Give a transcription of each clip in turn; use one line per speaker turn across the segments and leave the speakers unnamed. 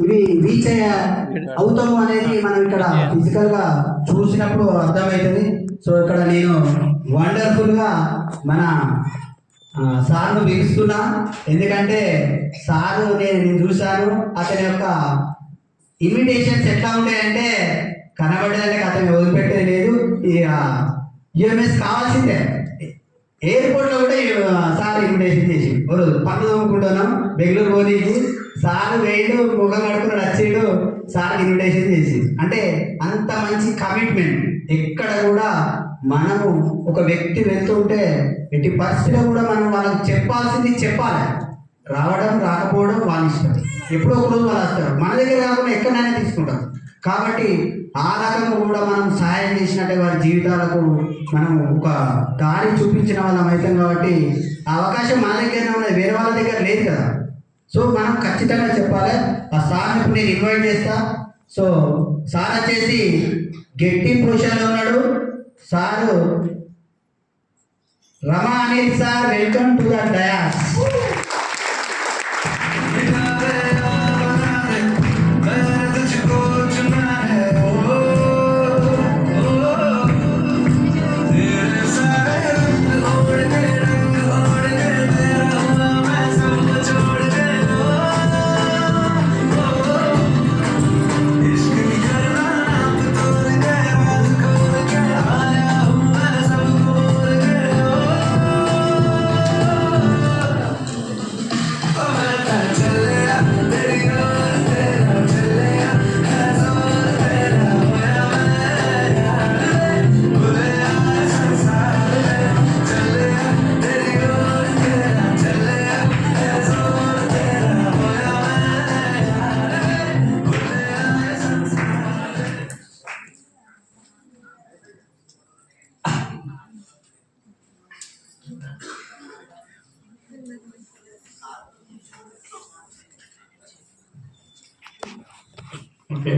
ఇవి రీచ్ అవుతాము అనేది మనం ఇక్కడ ఫిజికల్ గా చూసినప్పుడు అర్థమవుతుంది. సో ఇక్కడ నేను వండర్ఫుల్ గా మన సార్ను పిలుస్తున్నా, ఎందుకంటే సారు నేను చూశాను అతని యొక్క ఇన్విటేషన్స్ ఎట్లా ఉంటాయంటే కనబడేదంటే అతన్ని వదిలిపెట్టేది లేదు. యుఎంఎస్ కావాల్సిందే. ఎయిర్పోర్ట్లో కూడా సార్ ఇన్విటేషన్ చేసి పనులు తోముకుంటున్నాం బెంగళూరు పోనీకి, సార్ వేయడు ముఖం కడుకున్నాడు వచ్చేడు సార్ ఇన్విటేషన్ చేసి. అంటే అంత మంచి కమిట్మెంట్. ఎక్కడ కూడా మనము ఒక వ్యక్తి వెళ్తుంటే ఎట్టి పరిస్థితిలో కూడా మనం వాళ్ళకి చెప్పాల్సింది చెప్పాలి. రావడం రాకపోవడం వాళ్ళ ఇష్టం, ఎప్పుడో ఒక రోజు వాళ్ళు వస్తారు, మన దగ్గర కాకుండా ఎక్కడైనా తీసుకుంటాం. కాబట్టి ఆ రకంగా కూడా మనం సహాయం చేసినట్టే వారి జీవితాలకు మనం ఒక దారి చూపించిన వాళ్ళం అవుతాం. కాబట్టి ఆ అవకాశం మన దగ్గరనే ఉన్నది, వేరే వాళ్ళ దగ్గర లేదు కదా. సో మనం ఖచ్చితంగా చెప్పాలి. ఆ సార్ని ఇప్పుడు నేను ఇన్వైట్ చేస్తా. సో సార్ వచ్చేసి గట్టి పొజిషన్లో ఉన్నాడు. Sir Rama Anil sir, welcome to the dais.
Okay,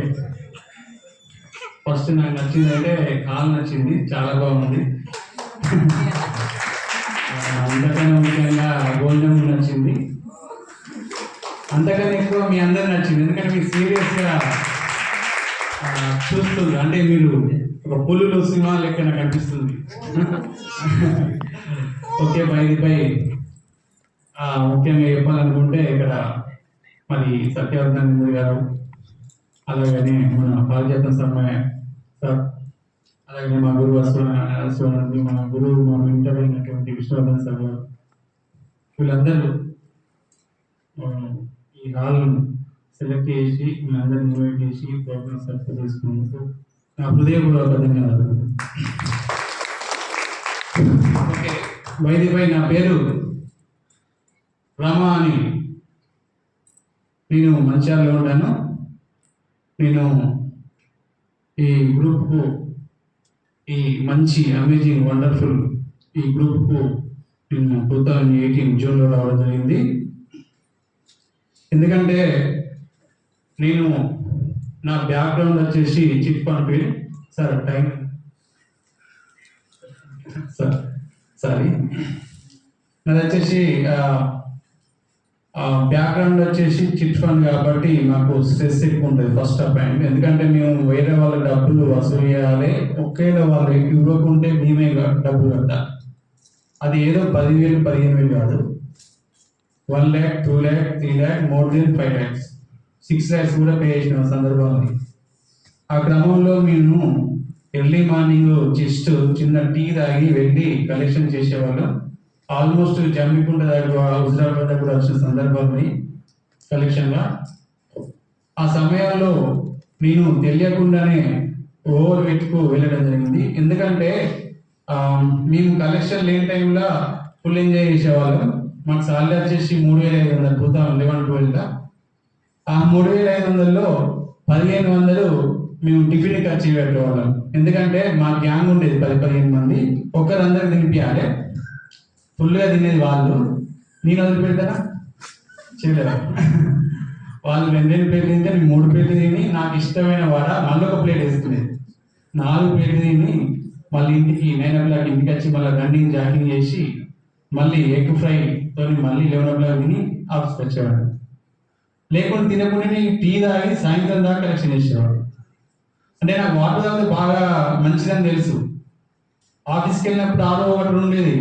first నాకు నచ్చింది అంటే హాల్ నచ్చింది, చాలా బాగుంది. అంతకన్నా ముఖ్యంగా భోజనం నచ్చింది, అంతకన్నా ఎక్కువ మీ అందరు నచ్చింది. ఎందుకంటే మీరు సీరియస్గా చూస్తుంది, అంటే మీరు ఒక పులులు సినిమా లెక్క నాకు అనిపిస్తుంది. ఓకే, పై ముఖ్యంగా చెప్పాలనుకుంటే ఇక్కడ మరి సత్యవర్ధన్ గారు, అలాగనే మన పారిజాత సమయ సార్, అలాగే మా గురువు అశ్వనంది, మన గురువు మా మెంటర్ అయినటువంటి విష్ణువర్ధన్ సార్ గారు, వీళ్ళందరూ ఈ హాల్ను సెలెక్ట్ చేసి వీళ్ళందరినీ ఇన్వైట్ చేసి ప్రోగ్రామ్ సక్సెస్ చేసుకున్నందుకు నా హృదయపూర్వక ధన్యవాదాలు. ఓకే, వైద్యపై నా పేరు రామా అని, నేను మంచిర్యాలలో ఉంటాను. నేను ఈ గ్రూప్కు, ఈ మంచి అమేజింగ్ వండర్ఫుల్ ఈ గ్రూప్కు నేను 2018 జూన్లో రావడం జరిగింది. ఎందుకంటే నేను నా బ్యాక్గ్రౌండ్ వచ్చేసి chit fund field. Sir time sorry, నాది వచ్చేసి బ్యాక్గ్రౌండ్ వచ్చేసి చిట్ ఫండ్ కాబట్టి మాకు స్ట్రెస్ ఎక్కువ ఉంటుంది ఫస్ట్ ఆఫ్ పాయింట్. ఎందుకంటే మేము వేరే వాళ్ళ డబ్బులు వసూలు చేయాలి, ఒకేలా వాళ్ళు ఇవ్వకుంటే మేమే డబ్బులు కట్టాలి. అది ఏదో 10,000 15,000 కాదు, 1 lakh 2 lakh 3 lakh more than 5 lakhs 6 lakhs కూడా పే చేసిన సందర్భాలు. ఆ క్రమంలో మేము ఎర్లీ మార్నింగ్ జస్ట్ చిన్న టీ తాగి వెళ్ళి కలెక్షన్ చేసేవాళ్ళం. ఆల్మోస్ట్ జమ్మికుంట దగ్గర, హుజరాబాద్ దగ్గర వచ్చిన సందర్భాన్ని కలెక్షన్గా. ఆ సమయంలో నేను తెలియకుండానే ఓవర్ వెయిట్కు వెళ్ళడం జరిగింది. ఎందుకంటే మేము కలెక్షన్ లేని టైంలో ఫుల్ ఎంజాయ్ చేసేవాళ్ళం. మాకు సాలరీ వచ్చేసి 3,500 2011-12. ఆ 3,500లో 1,500 మేము టిఫిన్ ఖర్చు పెట్టేవాళ్ళం. ఎందుకంటే మా గ్యాంగ్ ఉండేది 10-15 మంది, ఒక్కరందరికి తినిపించాలి. ఫుల్గా తినేది వాళ్ళు, నేను వదిలిపెడతానా చేయలేదా? వాళ్ళు 2 ప్లేట్లు తింటే నేను 3 ప్లేట్లు తిని నాకు ఇష్టమైన వాడ మళ్ళీ ఒక ప్లేట్ వేసుకునేది. 4 ప్లేట్లు తిని మళ్ళీ ఇంటికి 9 o'clock ఇంటికి వచ్చి మళ్ళీ రన్నింగ్ జాగింగ్ చేసి మళ్ళీ ఎగ్ ఫ్రై తోని మళ్ళీ 11 o'clock తిని ఆఫీస్కి వచ్చేవాడు. లేకుండా తినకుండా టీ తాగి సాయంత్రం దాకా కలెక్షన్ చేసేవాడు. అంటే నాకు వాటర్ తాగితే బాగా మంచిదని తెలుసు. ఆఫీస్కి వెళ్ళినప్పుడు ఆరో ఒకటి ఉండేది,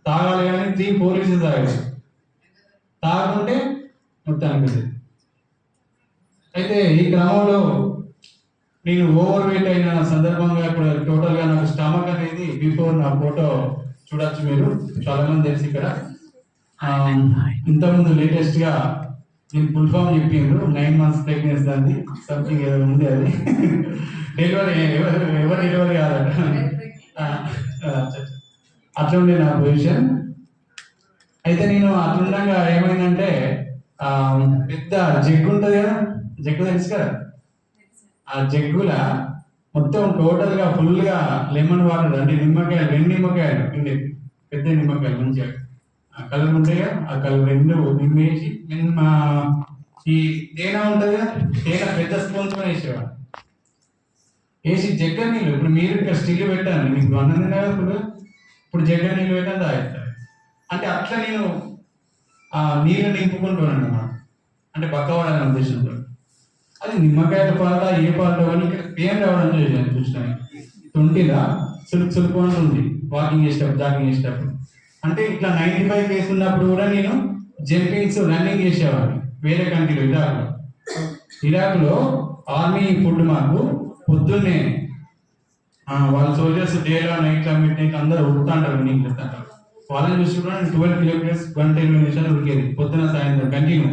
తాగాలి కానీ 3-4 లీటర్స్ తాగేది, తాగుతుంటే మొత్తానికి. అయితే ఈ క్రమంలో నేను ఓవర్ వెయిట్ అయిన సందర్భంగా ఇప్పుడు టోటల్గా నాకు స్టమక్ అనేది బిఫోర్ నా ఫోటో చూడొచ్చు మీరు, చాలా మంది తెలిసి ఇక్కడ. ఇంతకుముందు లేటెస్ట్గా నేను ఫుల్ ఫామ్ చెప్పిండ్రు, 9 months ప్రెగ్నెన్సీ దాన్ని సంథింగ్ ఏదో ఉంది అది. డెలివరీ ఎవరు డెలివరీ కాదట, అట్లా ఉండే నా పొజిషన్. అయితే నేను అట్లుండగా ఏమైందంటే పెద్ద జగ్గు ఉంటుంది కదా, జగ్గు తెలుసు కదా, ఆ జగ్గుల మొత్తం టోటల్ గా ఫుల్ గా లెమన్ వాటర్ అంటే నిమ్మకాయలు, 2 నిమ్మకాయలు పిండి, పెద్ద నిమ్మకాయలు మంచిగా కలర్ ఉంటాయి కదా, ఆ కలర్ 2 నిమ్మేసి ఈ తేనె ఉంటుంది కదా, తేనె పెద్ద స్పూన్తో వేసేవాడు. వేసి జగ్గ నీళ్ళు, ఇప్పుడు మీరు ఇక్కడ స్టిల్ పెట్టాను మీకు అన్నది కదా, ఇప్పుడు జగ్గ నీళ్ళు పెట్టాను తాగేస్తారు. అంటే అట్లా నేను ఆ నీళ్ళు నింపుకుంటున్నాను అన్నమాట, అంటే పక్కవాడని ఉద్దేశంతో. అది నిమ్మకాయల పాల ఏ పాలలో కానీ ఇక్కడ పెయిన్ రావడం చూసినాను. తొంటిలా సులుపు ఉంటుంది వాకింగ్ చేసేటప్పుడు, జాగింగ్ చేసేటప్పుడు. అంటే ఇట్లా 95 కేసు ఉన్నప్పుడు కూడా నేను జంపింగ్స్, రన్నింగ్ చేసేవాడిని వేరే కంట్రీలో. ఇరాక్లో ఆర్మీ ఫుడ్ మాకు పొద్దున్నే వాళ్ళ సోల్జర్స్ డేలో నైట్లో మిడ్ నైట్ అందరూ ఉడుతుంటారు, రన్నింగ్ చేస్తుంటారు. వాళ్ళని చూసి కూడా 12 కిలోమీటర్స్ 110 నిమిషాలు ఉడికేది పొద్దున సాయంత్రం కంటిన్యూ.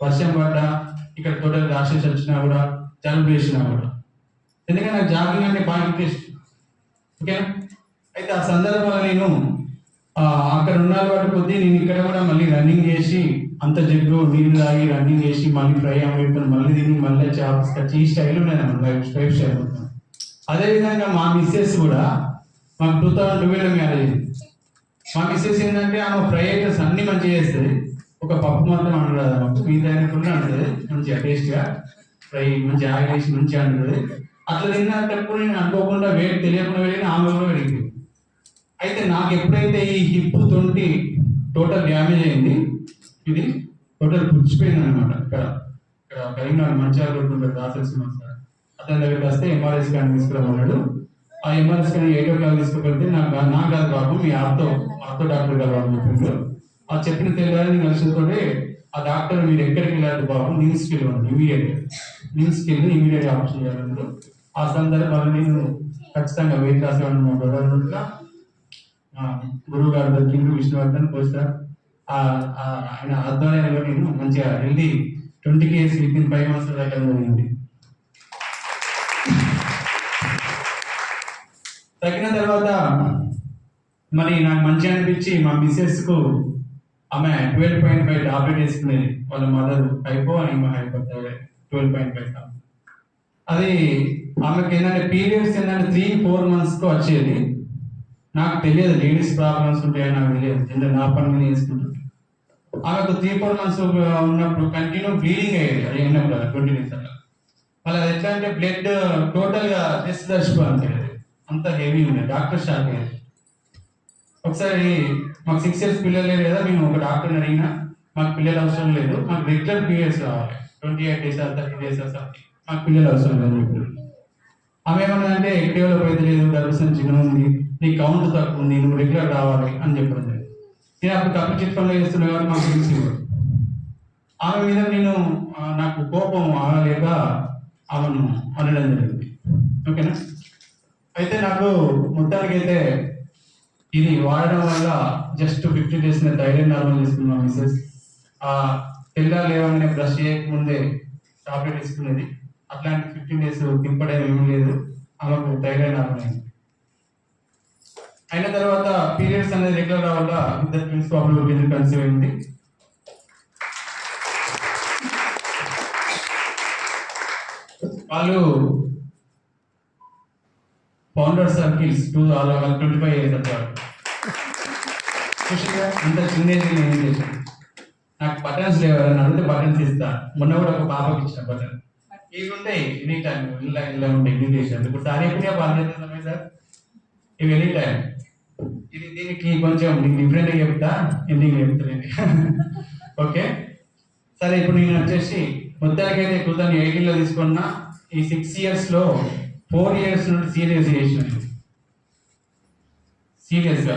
వర్షం పడ్డా, ఇక్కడ టోటల్ రాషెస్ వచ్చినా కూడా, జలుబు వేసినా కూడా, ఎందుకంటే నాకు జాగింగ్ అంటే బాగా ఇంట్రెస్ట్. ఓకేనా? అయితే ఆ సందర్భంలో నేను అక్కడ ఉన్న వాటి కొద్దీ నేను ఇక్కడ కూడా మళ్ళీ రన్నింగ్ చేసి, అంత జగ్గు నీళ్ళు తాగి రన్నింగ్ చేసి, మళ్ళీ ఫ్రై అమ్ముతాను, మళ్ళీ తిని మళ్ళీ వచ్చి ఆఫీస్కి వచ్చి ఈ స్టైల్ ఉన్నాయి, లైఫ్ స్టైల్. అదేవిధంగా మా మిస్సెస్ కూడా మాకు 2012 మ్యారేజ్ అయింది. మా మిస్సెస్ ఏంటంటే ఆమె ఫ్రై ఐటమ్స్ అన్ని మంచిగా చేస్తుంది, ఒక పప్పు మాత్రం అంటున్నారు, మాకు మిగతా ఫుల్ అంటుంది మంచిగా టేస్ట్గా ఫ్రై, మంచిగా ఆయిల్ వేసి మంచిగా అంటుంది. అట్లా తిన్నప్పుడు నేను అనుకోకుండా వెయిట్ తెలియకుండా వెళ్ళిన ఆమె కూడా పెరిగింది. అయితే నాకు ఎప్పుడైతే ఈ హిప్ తొంటి టోటల్ డ్యామేజ్ అయింది, ఇది టోటల్ పుచ్చిపోయింది అనమాట. ఇక్కడ కరీంనగర్ మంచిగా కొడుతుంటారు రాసల్సిన సార్, అతని దగ్గరికి వస్తే ఎంఆర్ఐ స్కాన్ తీసుకురామన్నాడు. ఆ ఎంఆర్ఐ స్కాన్ 8 o'clock తీసుకువెళ్తే నాకు కాదు బాబు, మీ ఆర్తో డాక్టర్ గారు వాళ్ళు చెప్పిండ్రు. ఆ చెప్పిన తెలియని కలిసితోనే ఆ డాక్టర్ మీరు ఎక్కడికి వెళ్ళారు బాబు, నిమ్స్కి వెళ్ళండి, నిమ్స్కి వెళ్ళి ఇమీడియట్ ఆపరేషన్ చేయాలన్నారు. ఆ సందర్భంలో నేను ఖచ్చితంగా వెయిట్ రాసేవాడిని. మా బ్రదర్ గురువు గారు దొరికిండ్రు, విష్ణువర్ధన్ కోస్తారు. ఆయన ఆధ్వర్యంలో నేను మంచిగా healthy 20 kgs with in 5 months దాకా జరిగింది. తగ్గిన తర్వాత మరి నాకు మంచిగా అనిపించి మా మిస్సెస్ కు ఆమె 12.5 టాబ్లెట్ వేసుకునేది, వాళ్ళ మదర్ హైపో అని హైపో 12.5. అది ఆమెకి ఏంటంటే పీరియడ్స్ ఏంటంటే 3-4 months కు వచ్చేది. నాకు తెలియదు లేడీస్ ప్రాబ్లమ్స్ ఉంటాయని నాకు తెలియదు, అంటే నా పని మీద చేసుకుంటుంది. ఆమెకు 3-4 months ఉన్నప్పుడు కంటిన్యూ బ్లీడింగ్ అయ్యేది, అది ఉన్నప్పుడు 20 days అట్లా. మళ్ళీ అది ఎట్లా అంటే బ్లడ్ టోటల్ గా టెస్ట్ దర్శిపోవాలి, అంత హెవీ ఉండేది. డాక్టర్ షాక్ అయ్యేది. ఒకసారి మాకు 6 years పిల్లలు లేదు కదా, మేము ఒక డాక్టర్ని అడిగినా మాకు పిల్లలు అవసరం లేదు, మాకు రెగ్యులర్ పీరియడ్స్ రావాలి, 28 days 30 days మాకు పిల్లలు అవసరం లేదు చెప్పారు. ఆమె ఏమన్నదంటే ఎక్కడో పెద్ద లేదు, గర్భసంచిగా ఉంది, నీ కౌంట్ తక్కువ ఉంది, నువ్వు రెగ్యులర్ రావాలి అని చెప్పడం. నేను అప్పుడు తప్పు చిత్రంలో చేస్తున్నా కాబట్టి మాకు తెలిసి ఆమె మీద నేను నాకు కోపం ఆగలేక ఆమెను అనడం జరిగింది. ఓకేనా? అయితే నాకు మొత్తానికి అయితే ఇది వాడడం వల్ల జస్ట్ 50 days థైరాయిడ్ నార్మల్ చేసుకున్నాం మిసెస్. తెల్లారు లేవగానే బ్రష్ చేయకముందే టాబ్లెట్ తీసుకునేది, అట్లాంటి 15 days తింపడం ఏమీ లేదు, ఆమెకు థైరాయిడ్ నార్మల్ అయింది. అయిన తర్వాత పీరియడ్స్ అనేది రెగ్యులర్ వల్ల 2 twins ప్రాబ్లం కన్సీవ్ అయింది. వాళ్ళు ఫౌండర్ సర్కిల్స్ 25 years అట్లా ఖుషిగా అంత చిన్న ఏం చేశాను. నాకు బటన్స్ లేవాలని అడిగితే బటన్స్ ఇస్తా. మొన్న కూడా ఒక పాపకి ఇచ్చిన బటన్ ఇవి ఉంటాయి, ఎనీ టైం ఇలా ఉంటాయి ఇన్విటేషన్. ఇప్పుడు సార్ ఎప్పుడే బాగా సార్ ఇవి ఎనీ టైం. ఇది దీనికి కొంచెం డిఫరెంట్ గా చెప్తా, ఎండింగ్ చెప్తానండి. ఓకే సరే, ఇప్పుడు నేను వచ్చేసి మొత్తానికైతే 2018లో తీసుకున్న ఈ 6 ఇయర్స్లో 4 ఇయర్స్ నుండి సీరియస్ చేసినాను, సీరియస్గా.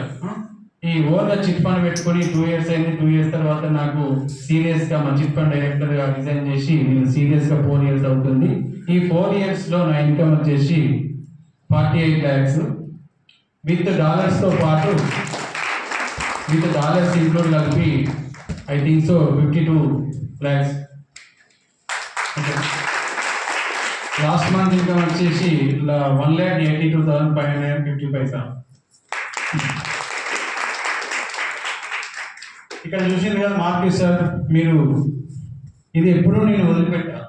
ఈ ఓన్గా చిట్ ఫండ్ పెట్టుకొని 2 ఇయర్స్ అయింది. 2 ఇయర్స్ తర్వాత నాకు సీరియస్గా మా చిట్ ఫండ్ డైరెక్టర్గా రిజైన్ చేసి నేను సీరియస్గా 4 ఇయర్స్ అవుతుంది. ఈ 4 ఇయర్స్లో నా ఇన్కమ్ వచ్చేసి 48 lakhs విత్ డాలర్స్తో పాటు విత్ డాలర్స్ ఇంక్లూడ్ కలిపి I think so 52 lakhs. Last month income వచ్చేసి 1,82,550 ఇక్కడ చూసింది కదా మార్కెట్ సార్, మీరు ఇది ఎప్పుడు నేను వదిలిపెట్టా.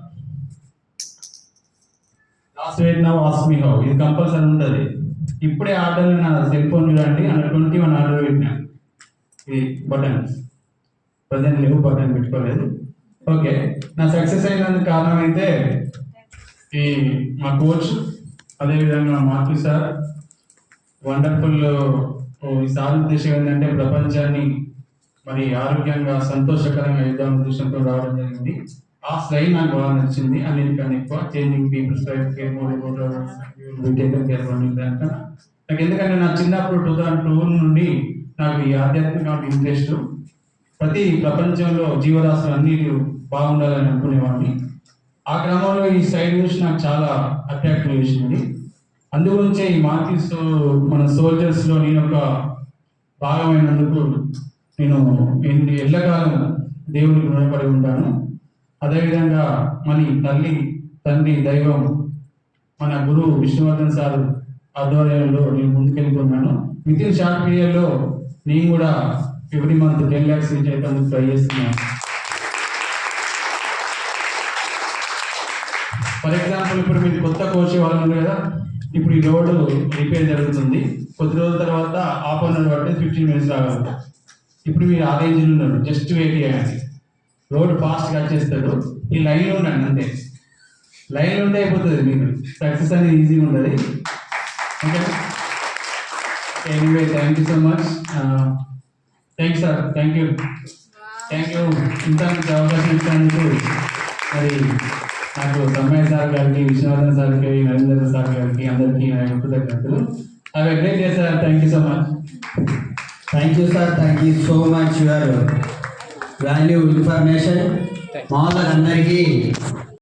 లాస్ట్ వెయిట్ నా వాస్ మీ హౌ ఇది కంపల్సరీ ఉంటుంది. ఇప్పుడే ఆర్డర్ నా సెల్ ఫోన్ చూడండి, 121 ఆర్డర్ పెట్టినా. ఇది బటన్స్ ప్రజెంట్ లేవు, బటన్ పెట్టుకోలేదు. ఓకే, నా సక్సెస్ అయినందుకు కారణం అయితే ఈ మా కోచ్, అదేవిధంగా మార్కెట్ సార్ వండర్ఫుల్. ఈ సార్ ఉద్దేశం ఏంటంటే ప్రపంచాన్ని మరి ఆరోగ్యంగా సంతోషకరంగా యుద్ధం ఉద్దేశంతో రావడం జరిగింది. ఆ స్లైడ్ నాకు బాగా నచ్చింది. అన్నిటికన్నా ఎక్కువ changing people's life care more నాకు ఎందుకంటే నా చిన్నప్పుడు 2002 నుండి నాకు ఈ ఆధ్యాత్మిక ఇంట్రెస్ట్. ప్రతి ప్రపంచంలో జీవరాశులు అన్ని బాగుండాలని అనుకునేవాడిని. ఆ క్రమంలో ఈ సైడ్ చూసి నాకు చాలా అట్రాక్టివ్ చేసింది. అందుగురించే ఈ మార్కెట్స్ మన సోల్జర్స్లో నేను ఒక భాగమైనందుకు నేను ఎల్లకాలం దేవుడికి రుణపడి ఉంటాను. అదేవిధంగా మన తల్లి తండ్రి దైవం మన గురువు విష్ణువర్ధన్ సార్ ఆధ్వర్యంలో నేను ముందుకెళ్తున్నాను. విత్ ఇన్ షార్ట్ పీరియడ్లో నేను కూడా ఎవ్రీ మంత్ 10 lakhs రీచ్ అయితే ట్రై చేస్తున్నాను. ఫర్ ఎగ్జాంపుల్ ఇప్పుడు మీరు కొత్త కోచ్ వాళ్ళు ఉంది కదా, ఇప్పుడు ఈ రోడ్డు రిపేర్ జరుగుతుంది. కొద్ది రోజుల తర్వాత హాఫ్ అన్ అవర్ పడితే 15 minutes రాగలుగుతాం. ఇప్పుడు మీరు ఆ రేంజ్లో ఉన్నారు, జస్ట్ వెయిట్ చేయండి. రోడ్ ఫాస్ట్గా వచ్చేస్తాడు, ఈ లైన్లో ఉండండి అంతే. లైన్లో ఉంటే అయిపోతుంది, మీకు సక్సెస్ అనేది ఈజీగా ఉంటుంది. Okay, anyway thank you so much. Thanks sir, thank you. ఇంత అవకాశం ఇచ్చినందుకు మరి నాకు సమ్మయ్య సార్ గారికి, విశ్వనాథన్ సార్కి, నరేంద్ర సార్ గారికి అందరికీ నా కృతజ్ఞతలు. Have a great day sir. Thank you so much.
Thank you sir, thank you so much your value information. మా వాళ్ళందరికీ